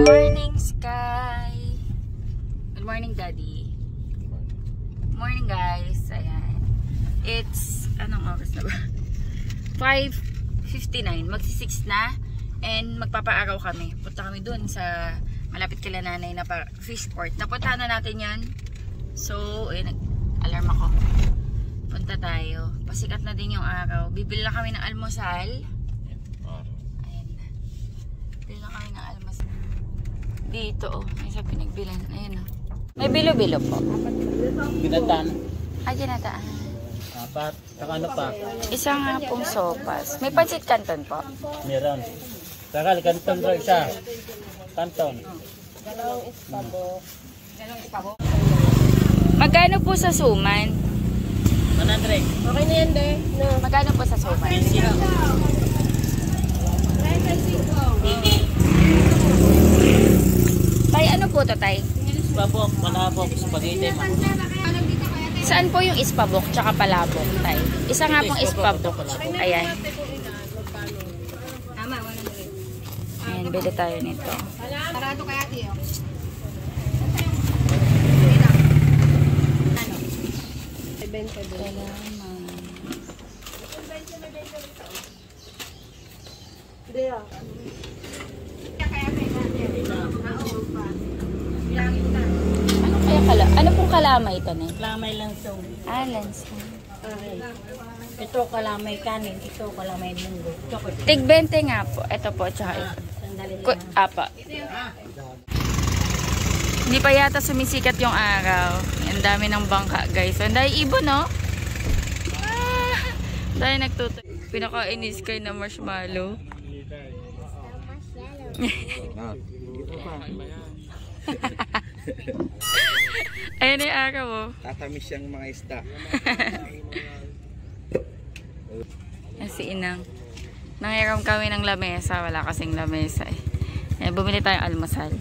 morning, Sky. Good morning, Daddy. Morning, guys. Ayan. It's, anong oras na ba? 5:59. Magsi-6 na. And magpapaaraw kami. Punta kami dun sa malapit kila nanay na fish port. Napuntahan na natin yan. So, nag-alarm ako. Punta tayo. Pasikat na din yung araw. Bibili lang kami ng almusal. Ayan. Bibili lang kami ng almusal. Dito, oh. May sa pinagbilan. Ayan, oh. May bilo-bilo po. Ginataan. Ay, ginataan. Apat. Saka ano pa? Isa nga pong sopas. May pansit canton po. Meron. Saka kanton rin siya. Kanton. Dalawang ispabok. Magkano po sa suman? 100. Okay na yan, de. No. Magkano po sa suman? Tay, ano po to, Tay? Ispabok, palabok, spaghetti. Saan po yung ispabok tsaka palabok, Tay? Isa nga pong ispabok. Ayan. Ayan, bili tayo nito. Parado kaya, tiyo. Ano pong kalamay ito, ne? Kalamay lang so. Ah, lansa. Ito kalamay kanin, ito kalamay munggo. Tig 20 nga po. Ito po, tsaka ito. Sandali lang. Apa. Hindi pa yata sumisikat yung araw. Ang dami ng bangka, guys. So, dahil ibon, no? Dahil nagtutoy. Pinaka-inis kayo na marshmallow. Ayan na yung araw, oh. Tatamis siyang mga isda. Si Inang. Nangiram kami ng lamesa. Wala kasing lamesa, eh. Bumili tayong almusal.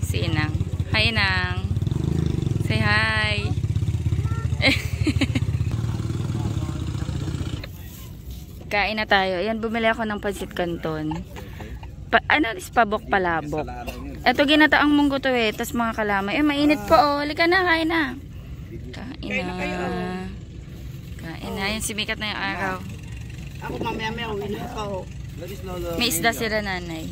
Si Inang. Hi, Inang. Say hi. Kain na tayo. Ayan, bumili ako ng pansit canton. Ispabok palabok. Ito ginataang munggo to, eh. Tapos mga kalamay. Mainit po, oh. Halika na, kain na. Kain na. Kain na. Ayan, sumikat na yung araw. Ako mamaya uwi na ako. May isda sila, nanay.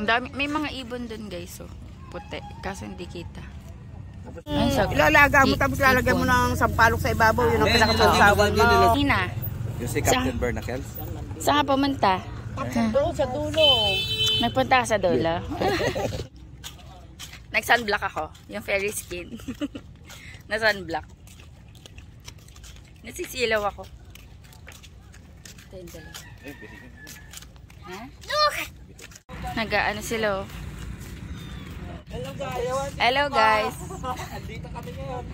Ang dami, may mga ibon dun, guys, oh. Puti, kaso hindi kita. Ilalaga mo, tapos lalagyan mo ng sampalok sa ibabaw. Yun ang pinakapagsawan mo. Ina, Yung si Captain Bernacles? saan ka pumunta? Doon sa dulo. Nagpunta ka sa dulo? Nag-sunblock ako. Yung fairy skin. Na-sunblock. Nasisilaw ako. Ito yung dalawa. Ha? Nag-ano sila, oh. Hello guys. Dito kami ngayon.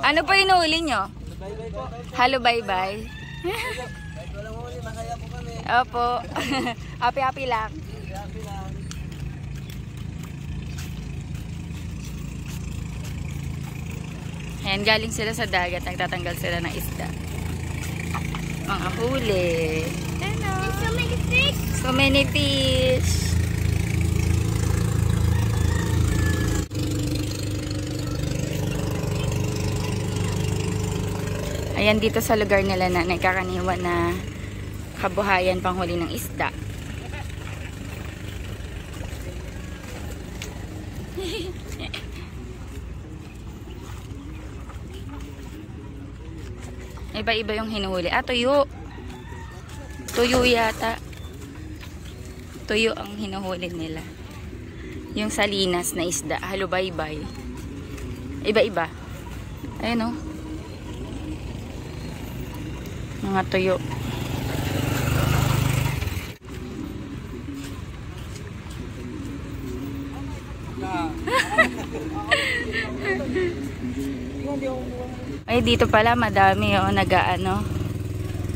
Ano pa inuuli nyo? Hello, bye-bye. Opo. Happy-happy lang. Ayan, galing sila sa dagat. Nagtatanggal sila ng isda. Mga huli. Hello. So many fish. So many fish. Ayan, dito sa lugar nila na nagkakaniwan na kabuhayan panghuli ng isda. Iba-iba yung hinuhuli. Ah, tuyo. Tuyo yata. Tuyo ang hinuhuli nila. Yung salinas na isda. Halubaybay. Iba-iba. Ayan o. Mga tuyo. Ay, dito pala madami o nag-ano.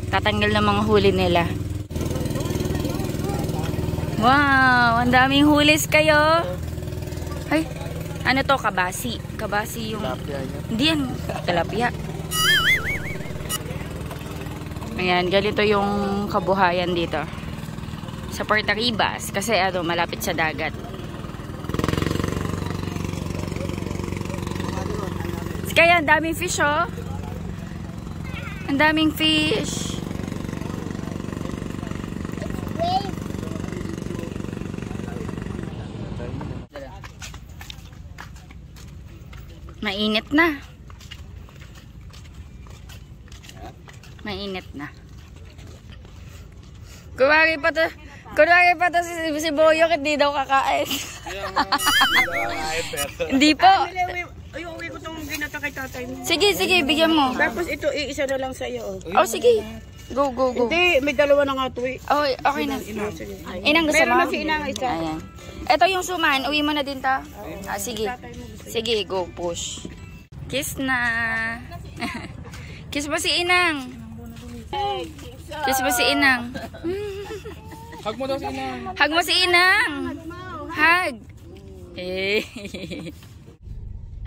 Tatanggal ng mga huli nila. Wow, ang daming hulis kayo. Ay, ano to? Kabasi. Kabasi yung... Hindi yan. Tilapia. Ayan, ganito yung kabuhayan dito. Sa Puerto Ribas. Kasi ano, malapit sa dagat. Kaya ang daming fish, oh. Ang daming fish. Mainit na. Mainit na. Kunwari pa to si Boyok, hindi daw kakain. Hindi po. Ay, uwi ko itong ginata kay tatay mo. Sige, bigyan mo. Tapos ito, iisa na lang sa iyo. Oh, sige. Go. Hindi, may dalawa na nga ito eh. Oh, okay na. Inang gusto mo? Meron na si Inang isa. Ayan. Ito yung suman. Uwi mo na din ta. Sige. Sige, go. Push. Kiss na. Kiss mo si Inang. Kiss mo si Inang. Hug mo daw si Inang. Hug mo si Inang. Hug.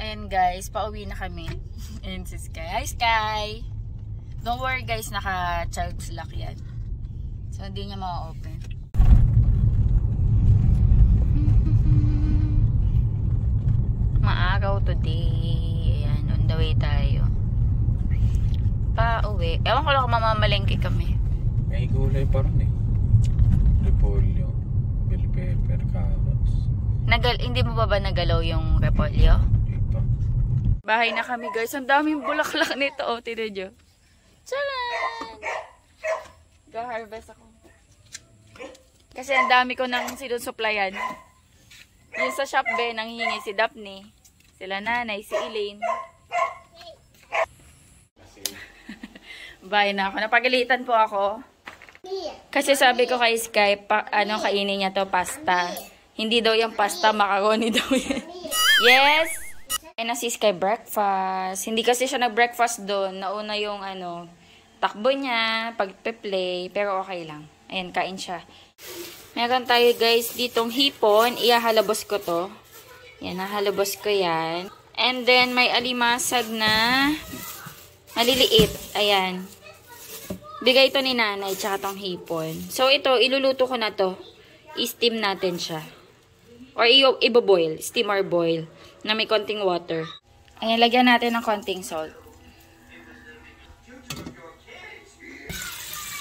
Ayan guys, pauwi na kami. Ayan si Sky. Hi Sky! Don't worry guys, naka-child's lock yan. So hindi niya ma-open. Maaraw today. Ayan, on the way tayo. Pauwi. Ewan ko lang kung mamamalengke kami. May gulay pa rin eh. Repolyo, bell pepper, carrots. Hindi mo ba nagalaw yung repolyo? Hindi pa. Bahay na kami guys. Ang daming bulaklak nito. Oh, tinan nyo. Tcharan! Ga-harvest ako. Kasi ang dami ko nang sinusupplyan. Yung sa shop be, nanghihingi si Daphne. Sila nanay, si Elaine. Bahay na ako. Napagalitan po ako. Kasi sabi ko kay Sky, kainin niya to pasta. Hindi daw yung pasta, macaroni daw yan. Yes! Ay na si Sky breakfast. Hindi kasi siya nag-breakfast doon. Nauna yung takbo niya, pag-play, pero okay lang. Ayan, kain siya. Meron tayo guys ditong hipon. Ihahalabos ko to. Yan, nahalabos ko yan. And then, may alimasag na maliliit. Ayan. Bigay ito ni nanay, tsaka tong hipon. So, ito, iluluto ko na to. I-steam natin siya. Or i-boil. Steam or boil. Na may konting water. Ayan, lagyan natin ng konting salt.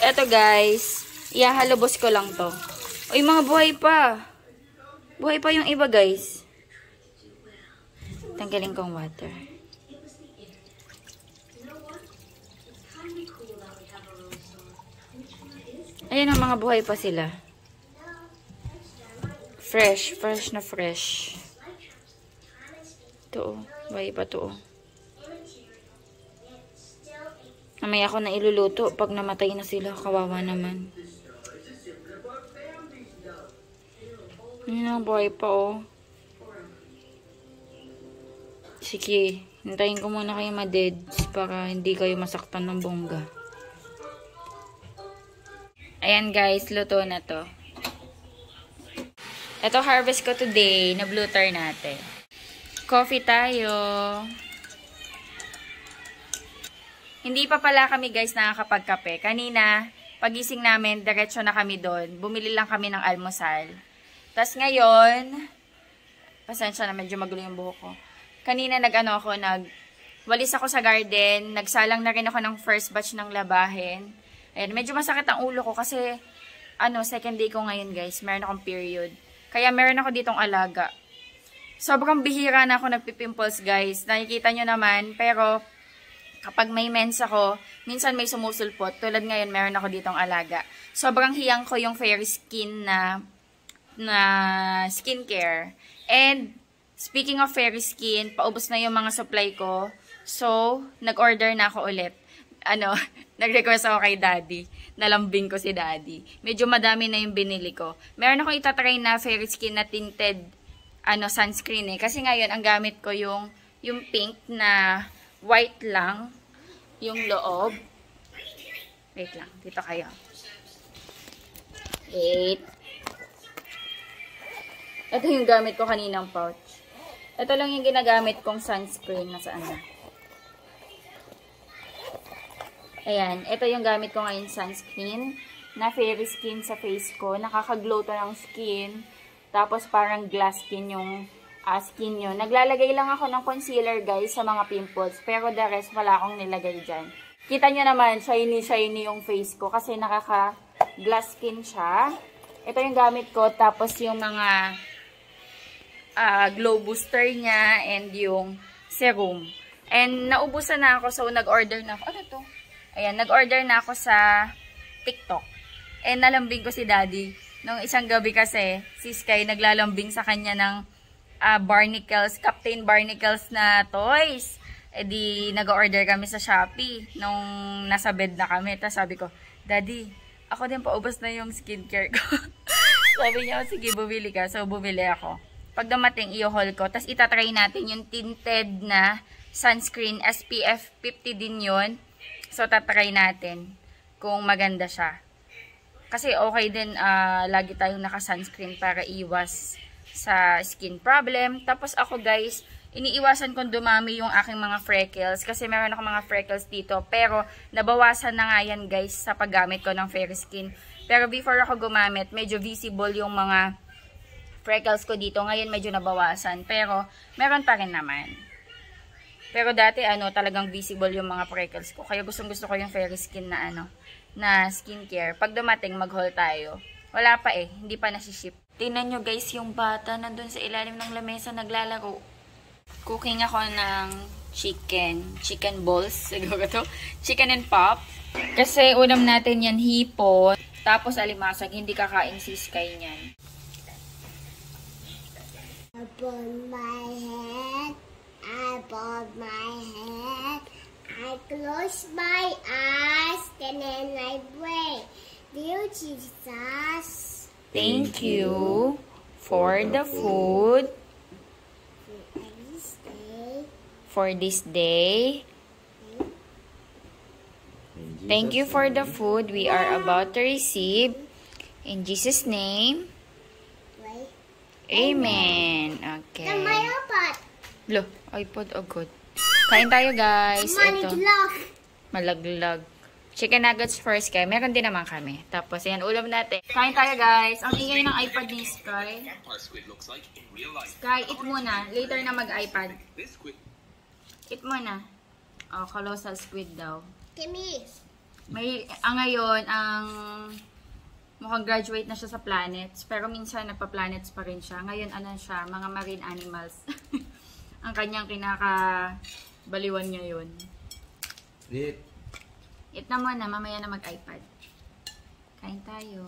Eto guys, ihahalabos ko lang to. Uy, mga buhay pa. Buhay pa yung iba guys. Tanggalin kong water. Ayan ang mga buhay pa sila. Fresh na fresh. Ito, buhay pa to. Mamaya ako na iluluto pag namatay na sila. Kawawa naman. Ayan ang buhay pa oh. Sige, hintayin ko muna kayo ma-deads para hindi kayo masaktan ng bongga. Ayan guys, luto na to. Ito harvest ko today na blue tar natin. Coffee tayo. Hindi pa pala kami guys nakakapagkape. Kanina, pagising namin, diretso na kami doon. Bumili lang kami ng almusal. Tapos ngayon, pasensya na medyo magulo yung buhok ko. Kanina walis ako sa garden. Nagsalang na rin ako ng first batch ng labahin. Ayan, medyo masakit ang ulo ko kasi second day ko ngayon guys. Meron akong period. Kaya meron ako ditong alaga. Sobrang bihira na ako nagpipimples guys. Nakikita nyo naman. Pero kapag may mens ako, minsan may sumusulpot. Tulad ngayon, meron ako ditong alaga. Sobrang hiyang ko yung Fairy Skin na skincare. And, speaking of Fairy Skin, paubos na yung mga supply ko. So, nag-order na ako ulit. Nag-request ako kay Daddy. Nalambing ko si Daddy. Medyo madami na yung binili ko. Meron akong itatry na Fairy Skin na tinted sunscreen eh. Kasi ngayon, ang gamit ko yung pink na white lang yung loob. Wait lang. Dito kayo. Wait. Ito yung gamit ko kaninang pouch. Ito lang yung ginagamit kong sunscreen. Nasaan na? Ayan. Ito yung gamit ko ngayon sunscreen na Fairy Skin sa face ko. Nakaka-glow to ng skin. Tapos parang glass skin yung skin nyo. Naglalagay lang ako ng concealer guys sa mga pimples. Pero the rest wala akong nilagay dyan. Kita nyo naman, shiny yung face ko. Kasi nakaka-glass skin siya. Ito yung gamit ko. Tapos yung mga glow booster niya and yung serum. And naubusan na ako. So nag-order na ako. Ano to? Ayan, nag-order na ako sa TikTok. And nalambing ko si Daddy. Nung isang gabi kasi, si Sky naglalambing sa kanya ng Barnacles, Captain Barnacles na toys. E di, nag-order kami sa Shopee nung nasa bed na kami. Tapos sabi ko, Daddy, ako din paubos na yung skincare ko. Sabi niya, sige, bumili ka. So, bumili ako. Pag dumating, i-haul ko. Tapos, itatry natin yung tinted na sunscreen. SPF 50 din yun. So, tatry natin kung maganda siya. Kasi okay din, lagi tayong naka-sunscreen para iwas sa skin problem. Tapos ako guys, iniiwasan kong dumami yung aking mga freckles. Kasi meron ako mga freckles dito. Pero nabawasan na nga yan guys sa paggamit ko ng Fairy Skin. Pero before ako gumamit, medyo visible yung mga freckles ko dito. Ngayon medyo nabawasan. Pero meron pa rin naman. Pero dati talagang visible yung mga freckles ko. Kaya gusto ko yung Fairy Skin na skincare. Pag dumating, mag-haul tayo. Wala pa eh. Hindi pa nasi-ship. Tingnan nyo guys, yung bata nandun sa ilalim ng lamesa naglalaro. Cooking ako ng chicken balls. Siguro to. Chicken and pop. Kasi ulam natin yan hipon. Tapos alimasag. Hindi kakain si Sky niyan. Upon my head, above my head, I close my eyes, and then I pray. Dear Jesus, thank you for the food for this day. Thank you for the food we are about to receive. In Jesus' name. Amen. Okay. my iPod. Lo, iPod, oh good. Kain tayo guys. Ito. Malaglag. Chicken nuggets first, Sky. Meron din naman kami. Tapos, yan, ulam natin. Kain tayo, guys. Ang ingay ng iPad ni Sky. Sky, eat muna. Later na mag-iPad. Eat muna. Oh, colossal squid daw. Kimi. Ngayon, mukhang graduate na siya sa planets. Pero minsan, nagpa-planets pa rin siya. Ngayon, siya? Mga marine animals. Ang kanyang kinakabaliwan niya yun. Eat na muna, mamaya na mag-iPad. Kain tayo.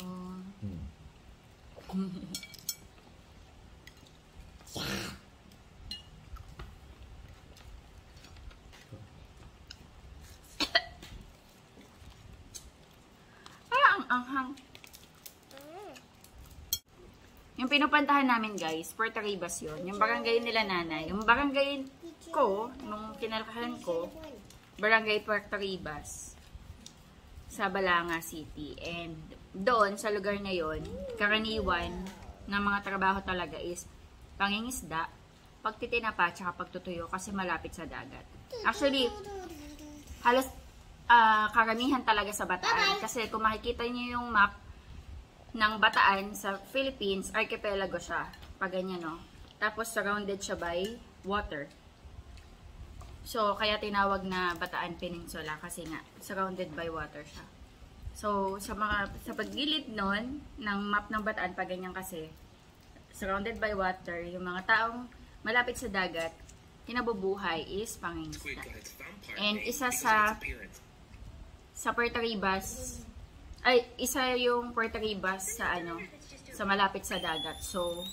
Ang anghang. Yung pinupuntahan namin guys, Puerto Ribas yun. Yung barangay nila nanay. Yung barangay ko, nung kinalakahan ko, barangay Puerto Ribas. Sa Balanga City. And doon, sa lugar na yon, karaniwan ng mga trabaho talaga is pangingisda, pagtitinapa, tsaka pagtutuyo kasi malapit sa dagat. Actually, halos karamihan talaga sa Bataan. Kasi kung makikita niyo yung map ng Bataan sa Philippines, archipelago siya. Pag ganyan, no? Tapos surrounded siya by water. So, kaya tinawag na Bataan Peninsula kasi nga, surrounded by water siya. So, sa paggilid nun, ng map ng Bataan, pag ganyan kasi, surrounded by water, yung mga taong malapit sa dagat, kinabubuhay is pangingisda. And isa sa Puerto Ribas, ay, isa yung Puerto Ribas sa sa malapit sa dagat. So,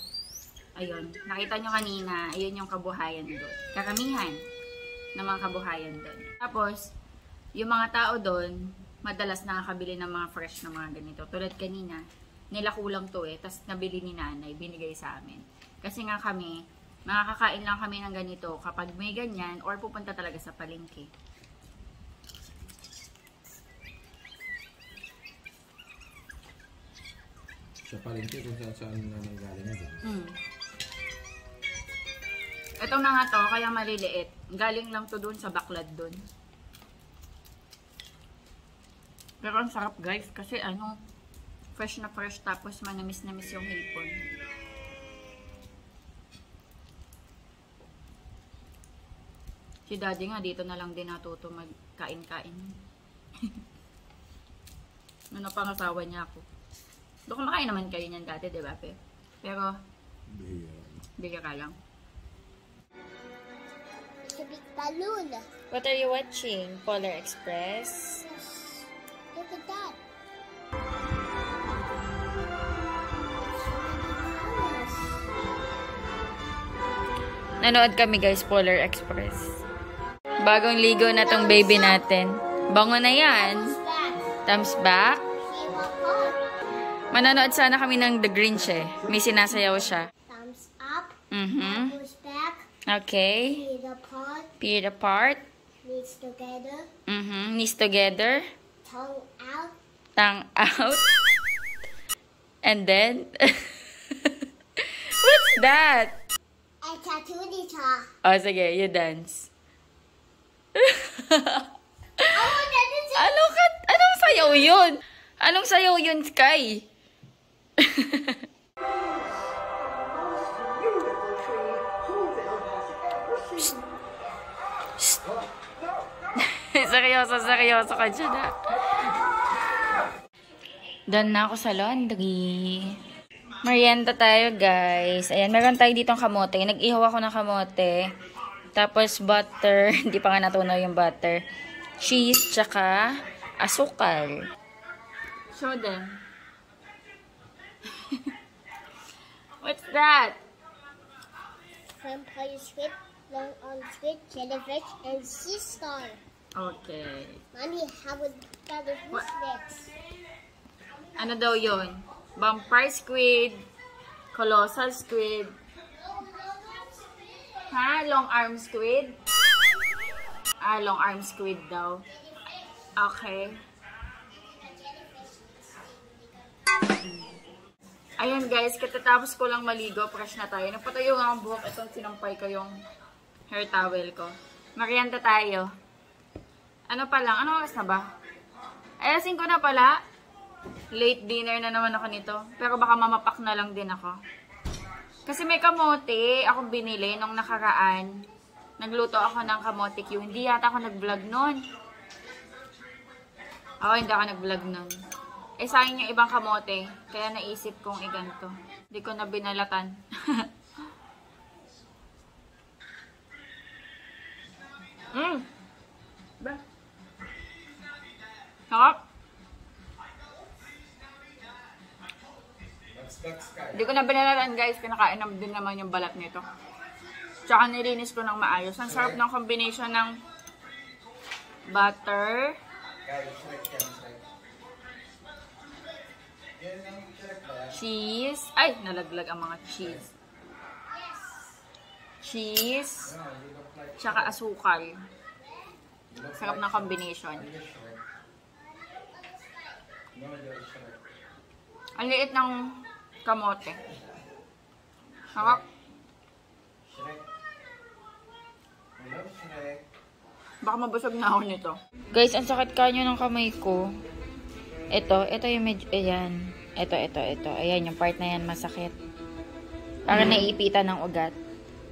ayun, nakita nyo kanina, ayun yung kabuhayan doon. Karamihan ng mga kabuhayan doon. Tapos, yung mga tao doon, madalas nakakabili ng mga fresh na mga ganito. Tulad kanina, nila kulang to tapos nabili ni nanay, binigay sa amin. Kasi nga kami, makakakain lang kami ng ganito kapag may ganyan or pupunta talaga sa palengke. Sa palengke kung saan na nanggaling na din. Ito na nga to, kaya maliliit. Galing lang to dun sa baklad dun. Pero ang sarap guys, kasi fresh na fresh tapos manamis-namis yung hipon. Si daddy nga dito na lang din natuto magkain-kain. Ano pang asawa niya ako. Doon kumakain naman kayo niyan dati, diba? Pero, bigyan ka lang. It's a big balloon. What are you watching? Polar Express? Look at that. Nanood kami guys, Polar Express. Bagong ligo na tong baby natin. Bango na yan. Thumbs back. Manonood sana kami ng The Grinch May sinasayaw siya. Thumbs up. Thumbs back. Okay. Feet apart. Knees Knees together. Knees together. Tongue out. Tongue out. And then... What's that? A tattoo dito. Oh, sige. You dance. Oh, that is it. Anong sayaw yun? Anong sayaw yun, Sky? Seryoso ka dyan ha. Done na ako sa laundry. Merienda tayo guys. Ayan, meron tayo ditong kamote. Nag-ihaw ako ng kamote. Tapos butter. Hindi pa nga natunaw yung butter. Cheese, tsaka asukal. Show them. What's that? Vampire squid, long arm squid, jellyfish, and sea star. Okay. Mommy, how would that is next? Ano daw yun? Vampire squid, colossal squid, long arm squid? Long arm squid daw. Okay. Ayan guys, katatapos ko lang maligo, fresh na tayo. Napatayo nga ang buhok, itong sinampay ko yung hair towel ko. Merienda tayo. Ano pa lang? Ano oras na ba? Ay, 5 na pala. Late dinner na naman ako nito. Pero baka mamapak na lang din ako. Kasi may kamote akong binili nung nakaraan. Nagluto ako ng kamote Q. Hindi yata ako nag-vlog nun. Oo, hindi ako nag-vlog nun. Sayang yung ibang kamote. Kaya naisip kong iganto. Hindi ko na binalatan. Ba? Sarap. Hindi ko na binalatan guys. Kinakain din naman yung balat nito. Tsaka nilinis ko ng maayos. Ang sarap ng combination ng butter, cheese. Ay, nalaglag ang mga cheese. Cheese. Tsaka asukal. Sarap ng combination. Ang liit ng kamote. Sarap. Baka mabusog na ako nito. Guys, ang sakit kanyo ng kamay ko. Ito yung medyo, ayan. Ito. Ayan, yung part na yan masakit. Parang naiipitan ng ugat.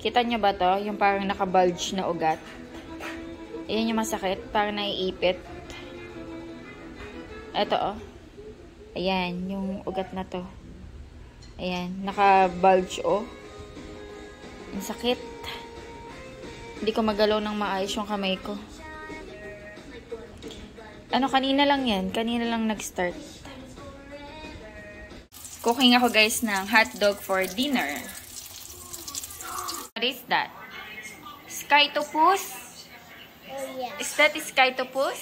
Kita nyo ba to? Yung parang nakabulge na ugat. Ayan yung masakit. Parang naiipit. Ito, oh. Ayan, yung ugat na to. Ayan, nakabulge, oh. Ang sakit. Hindi ko magalaw ng maayos yung kamay ko. Ano, kanina lang yan. Kanina lang nag-start. Cooking ako guys ng hotdog for dinner. What is that? Skytopus? Oh, yeah. Is that Skytopus?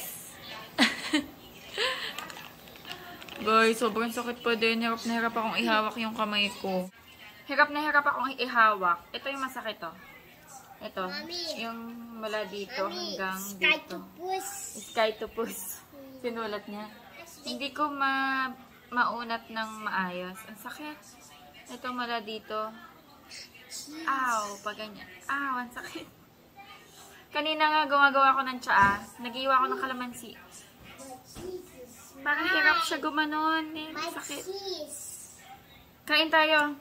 Guys, sobrang sakit pa din. Hirap na hirap akong ihawak yung kamay ko. Hirap na hirap akong ihawak. Ito yung masakit, oh. Ito. Mami. Yung mula dito Mami, hanggang dito. Skytopus. Skytopus. Sinulat niya. Hindi ko maunat ng maayos. Ang sakit. Ito mula dito. Ow, pag ganyan. Ow, ang sakit. Kanina nga gumagawa ko ng tsaa. Nag-iwa ko ng kalamansi. Parang hirap siya gumanon. Eh, My sakit. cheese. Kain tayo.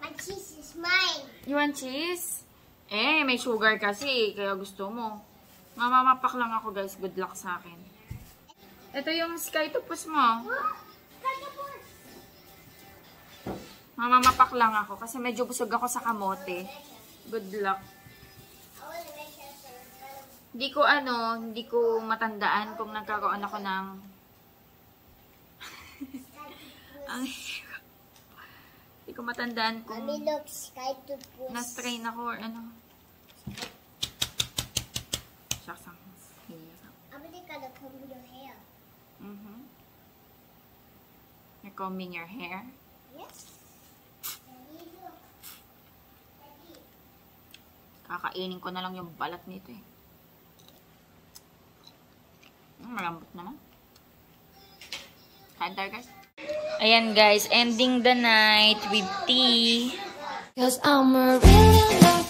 My cheese is mine. You want cheese? Eh, may sugar kasi. Kaya gusto mo. Mamamapak lang ako guys. Good luck sa akin. Ito yung Skytopus mo. Skytopus. Mamamapak lang ako kasi medyo busog ako sa kamote. Good luck. Hindi ko matandaan kung nagkaroon ako ng ang hirap. Hindi ko matandaan kung Mommy, look, Skytopus. na-strain ako or ano. Shucks, ang hirap. I'm gonna comb your hair. You're combing your hair. Yes. Daddy, look. Daddy. Kakainin ko na lang yung balat nito eh. Malambot naman. Kain tayo guys. Ayan guys, ending the night with tea. 'Cause I'm a real